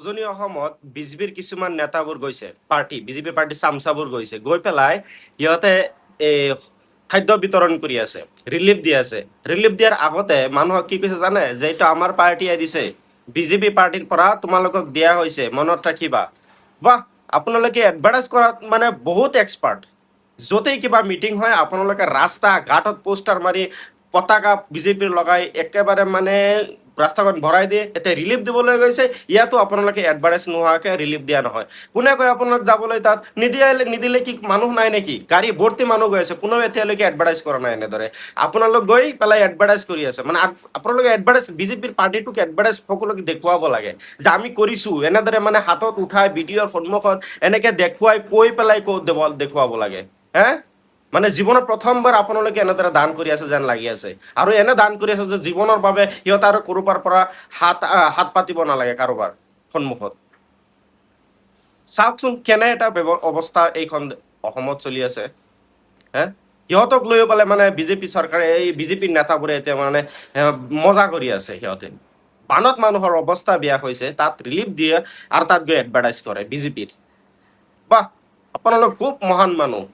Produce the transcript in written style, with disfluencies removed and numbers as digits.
উজনি অসমত বিজেপিৰ কিছুমান নেতাবোৰ গৈছে বিজেপি পাৰ্টি চামচাবোৰ গৈছে গৈ পেলাই সিহঁতে এই খাদ্য বিতৰণ কৰি আছে ৰিলিফ দি আছে ৰিলিফ দিয়াৰ আগতে মানুহক কি কৈছে জানে যে এইটো আমাৰ পাৰ্টীয়ে দিছে বিজেপি পাৰ্টিৰ পৰা তোমালোকক দিয়া হৈছে মনত ৰাখিবা বাহ আপোনালোকে এডভাৰটাইজ কৰাত মানে বহুত এক্সপাৰ্ট য'তেই কিবা মিটিং হয় আপোনালোকে ৰাস্তা ঘাটত পোষ্টাৰ মাৰি পতাকা বিজেপিৰ লগাই একেবাৰে মানে ৰাস্তাখন ভৰাই দিয়ে এতিয়া ৰিলিফ দিবলৈ গৈছে ইয়াতো আপোনালোকে এডভাৰটাইজ নোহোৱাকৈ ৰিলিফ দিয়া নহয় কোনে কয় আপোনালোক যাবলৈ তাত নিদিলে কি মানুহ নাই নেকি গাড়ী ভৰ্তি মানুহ গৈ আছে কোনেও এতিয়ালৈকে এডভাৰটাইজ কৰা নাই এনেদৰে আপোনালোক গৈ পেলাই এডভাৰটাইজ কৰি আছে মানে আপোনালোকে এডভাৰটাইজ বিজেপিৰ পাৰ্টিটোক এডভাৰটাইজ সকলোকে দেখুৱাব লাগে যে আমি কৰিছোঁ এনেদৰে মানে হাতত উঠাই ভিডিঅ'ৰ সন্মুখত এনেকৈ দেখুৱাই কৈ পেলাই দেখুৱাব লাগে হে মানে জীৱনত প্ৰথমবাৰ আপোনালোকে এনেদৰে দান কৰি আছে যেন লাগি আছে আৰু এনে দান কৰি আছে যে জীৱনৰ বাবে সিহঁত আৰু ক'ৰবাৰ পৰা হাত পাতিব নালাগে কাৰোবাৰ সন্মুখত চাওকচোন কেনে এটা অৱস্থা এইখন অসমত চলি আছে হে সিহঁতক লৈ পেলাই মানে বিজেপি চৰকাৰে এই বিজেপিৰ নেতাবোৰে এতিয়া মানে মজা কৰি আছে সিহঁতে বানত মানুহৰ অৱস্থা বেয়া হৈছে তাত ৰিলিফ দিয়ে আৰু তাত গৈ এডভাৰটাইজ কৰে বিজেপিৰ বাহ আপোনালোক খুব মহান মানুহ